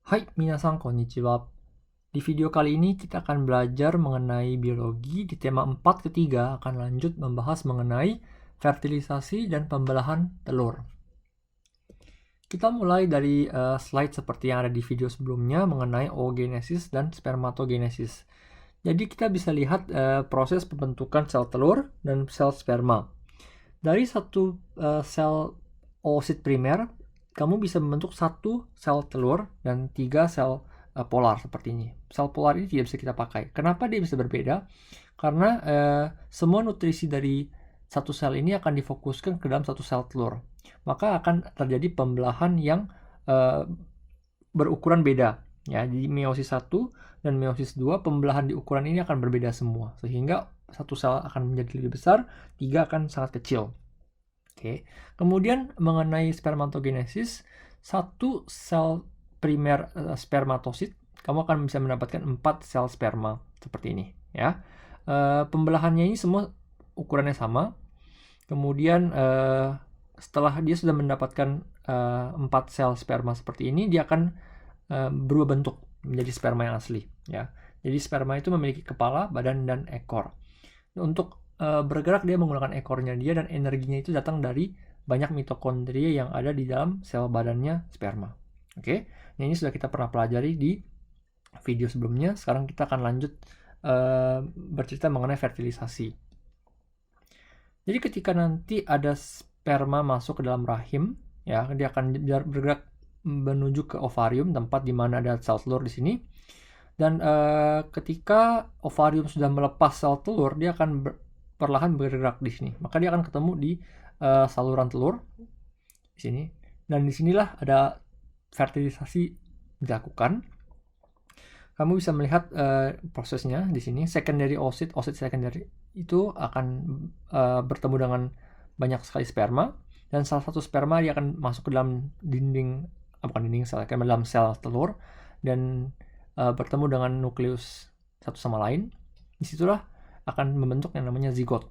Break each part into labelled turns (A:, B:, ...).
A: Hai, minasan konnichiwa. Di video kali ini kita akan belajar mengenai biologi. Di tema 4 ketiga akan lanjut membahas mengenai fertilisasi dan pembelahan telur. Kita mulai dari slide seperti yang ada di video sebelumnya mengenai oogenesis dan spermatogenesis. Jadi kita bisa lihat proses pembentukan sel telur dan sel sperma. Dari satu sel oosit primer, kamu bisa membentuk satu sel telur dan 3 sel polar seperti ini. Sel polar ini tidak bisa kita pakai. Kenapa dia bisa berbeda? Karena semua nutrisi dari satu sel ini akan difokuskan ke dalam satu sel telur. Maka akan terjadi pembelahan yang berukuran beda. Ya, di meiosis 1 dan meiosis 2 pembelahan di ukuran ini akan berbeda semua. Sehingga satu sel akan menjadi lebih besar, 3 akan sangat kecil. Oke. Kemudian mengenai spermatogenesis, satu sel primer spermatosit, kamu akan bisa mendapatkan 4 sel sperma seperti ini, ya. Pembelahannya ini semua ukurannya sama. Kemudian setelah dia sudah mendapatkan 4 sel sperma seperti ini, dia akan berubah bentuk menjadi sperma yang asli, ya. Jadi sperma itu memiliki kepala, badan, dan ekor. Untuk bergerak dia menggunakan ekornya dia, dan energinya itu datang dari banyak mitokondria yang ada di dalam sel badannya sperma. Oke, nah, ini sudah kita pernah pelajari di video sebelumnya. Sekarang kita akan lanjut bercerita mengenai fertilisasi. Jadi ketika nanti ada sperma masuk ke dalam rahim, ya, dia akan bergerak menuju ke ovarium, tempat di mana ada sel telur di sini. Dan ketika ovarium sudah melepas sel telur, dia akan perlahan bergerak di sini. Maka dia akan ketemu di saluran telur di sini. Dan disinilah ada fertilisasi dilakukan. Kamu bisa melihat prosesnya di sini. Secondary oosit secondary itu akan bertemu dengan banyak sekali sperma, dan salah satu sperma dia akan masuk ke dalam dinding, bukan dinding sel, ke dalam sel telur, dan bertemu dengan nukleus satu sama lain. Disitulah akan membentuk yang namanya zigot,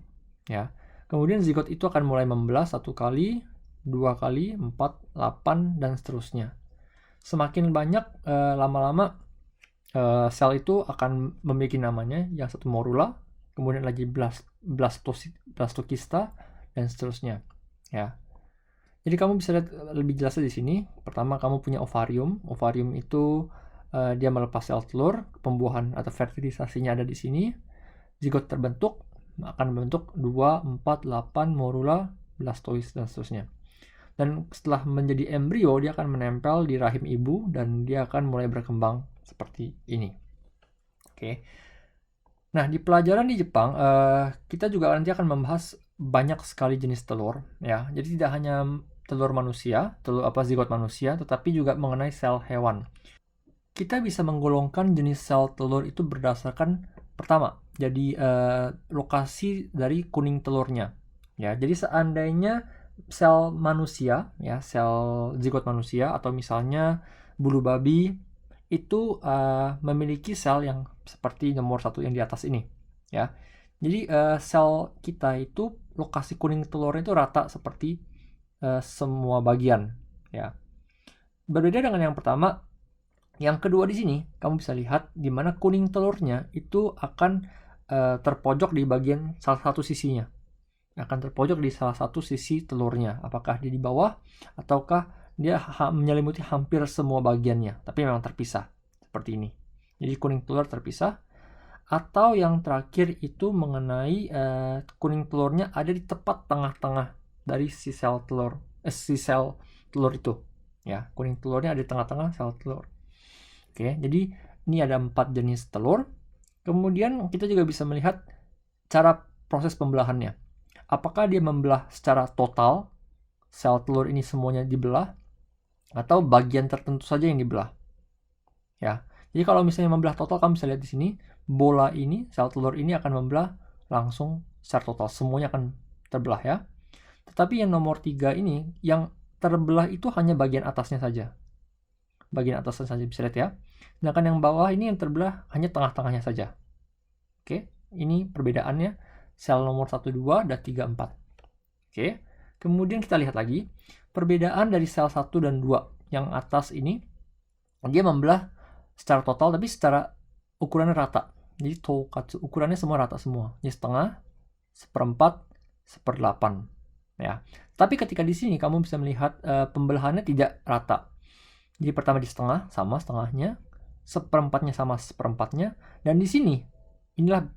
A: ya. Kemudian zigot itu akan mulai membelah 1 kali, 2 kali, 4, 8, dan seterusnya. Semakin banyak lama-lama sel itu akan memiliki namanya, yang satu morula, kemudian lagi blastokista, dan seterusnya, ya. Jadi kamu bisa lihat lebih jelasnya di sini. Pertama, kamu punya ovarium. Ovarium itu dia melepas sel telur, pembuahan atau fertilisasinya ada di sini. Zigot terbentuk, akan membentuk 2, 4, 8, morula, blastois, dan seterusnya. Dan setelah menjadi embrio, dia akan menempel di rahim ibu, dan dia akan mulai berkembang seperti ini. Oke. Nah, di pelajaran di Jepang, kita juga nanti akan membahas banyak sekali jenis telur, ya. Jadi tidak hanya telur manusia, zigot manusia, tetapi juga mengenai sel hewan. Kita bisa menggolongkan jenis sel telur itu berdasarkan pertama, jadi lokasi dari kuning telurnya, ya. Jadi seandainya sel manusia, ya, sel zigot manusia, atau misalnya bulu babi, itu memiliki sel yang seperti nomor 1 yang di atas ini, ya. Jadi sel kita itu lokasi kuning telurnya itu rata seperti semua bagian, ya. Berbeda dengan yang pertama. Yang kedua di sini, kamu bisa lihat di mana kuning telurnya itu akan terpojok di bagian salah satu sisinya. Akan terpojok di salah satu sisi telurnya. Apakah dia di bawah, ataukah dia menyelimuti hampir semua bagiannya, tapi memang terpisah, seperti ini. Jadi kuning telur terpisah. Atau yang terakhir itu mengenai kuning telurnya ada di tepat tengah-tengah dari si sel telur itu. Ya, kuning telurnya ada di tengah-tengah sel telur. Oke, jadi ini ada 4 jenis telur. Kemudian kita juga bisa melihat cara proses pembelahannya. Apakah dia membelah secara total, sel telur ini semuanya dibelah, atau bagian tertentu saja yang dibelah. Ya, jadi kalau misalnya membelah total, kamu bisa lihat di sini, bola ini, sel telur ini akan membelah langsung secara total, semuanya akan terbelah, ya. Tetapi yang nomor 3 ini, yang terbelah itu hanya bagian atasnya saja. Bagian atasnya saja bisa lihat, ya. Sedangkan yang bawah ini yang terbelah hanya tengah-tengahnya saja. Oke, ini perbedaannya sel nomor 1, 2, dan 3, 4. Oke, kemudian kita lihat lagi perbedaan dari sel 1 dan 2. Yang atas ini, dia membelah secara total tapi secara ukurannya rata. Jadi toukatsu ukurannya semua rata semua. Jadi setengah, seperempat, seperdelapan. Ya. Tapi ketika di sini kamu bisa melihat pembelahannya tidak rata. Jadi pertama di setengah sama setengahnya, seperempatnya sama seperempatnya, dan di sini inilah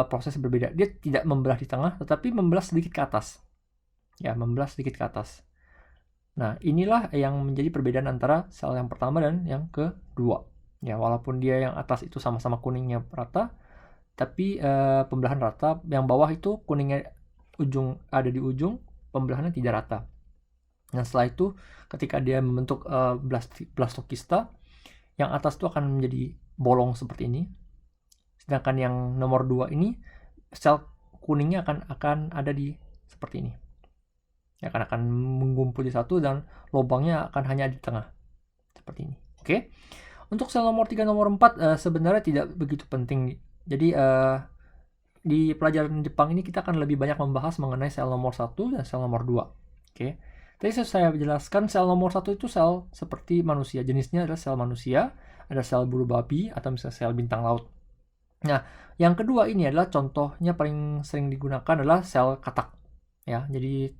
A: proses berbeda. Dia tidak membelah di tengah, tetapi membelah sedikit ke atas. Ya, membelah sedikit ke atas. Nah, inilah yang menjadi perbedaan antara sel yang pertama dan yang kedua. Ya, walaupun dia yang atas itu sama-sama kuningnya rata, tapi pembelahan rata. Yang bawah itu kuningnya ada di ujung, pembelahannya tidak rata. Nah, setelah itu ketika dia membentuk blastokista, yang atas itu akan menjadi bolong seperti ini. Sedangkan yang nomor 2 ini sel kuningnya akan ada di seperti ini. Ya, akan mengumpul di satu dan lubangnya akan hanya di tengah. Seperti ini. Oke. Untuk sel nomor 3, nomor 4 sebenarnya tidak begitu penting. Jadi di pelajaran Jepang ini kita akan lebih banyak membahas mengenai sel nomor 1 dan sel nomor 2. Oke. Tadi saya jelaskan sel nomor 1 itu sel seperti manusia. Jenisnya adalah sel manusia, ada sel bulu babi, atau misalnya sel bintang laut. Nah, yang kedua ini adalah contohnya paling sering digunakan adalah sel katak. Ya, jadi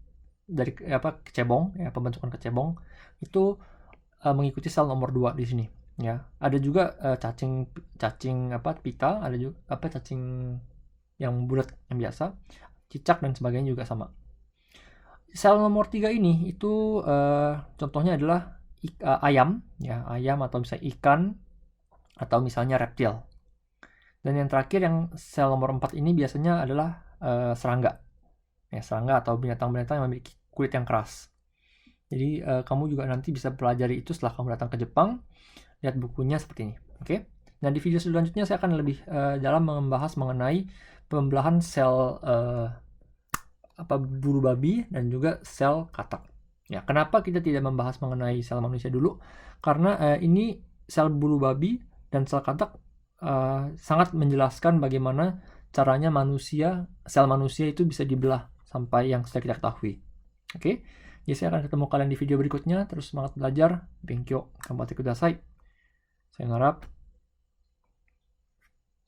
A: dari kecebong, ya, pembentukan kecebong itu mengikuti sel nomor 2 di sini. Ya, ada juga cacing pita, ada juga cacing yang bulat yang biasa, cicak dan sebagainya juga sama. Sel nomor 3 ini itu contohnya adalah ayam, ya, ayam atau misalnya ikan atau misalnya reptil. Dan yang terakhir yang sel nomor 4 ini biasanya adalah serangga. Ya, serangga atau binatang-binatang yang memiliki kulit yang keras. Jadi kamu juga nanti bisa pelajari itu setelah kamu datang ke Jepang. Lihat bukunya seperti ini. Oke. Nah, di video selanjutnya saya akan lebih dalam membahas mengenai pembelahan sel bulu babi dan juga sel katak. Ya, kenapa kita tidak membahas mengenai sel manusia dulu? Karena ini sel bulu babi dan sel katak sangat menjelaskan bagaimana caranya sel manusia itu bisa dibelah sampai yang sudah kita ketahui. Oke, jadi saya akan ketemu kalian di video berikutnya. Terus semangat belajar. Benkyo, gambatte kudasai. Sayonara.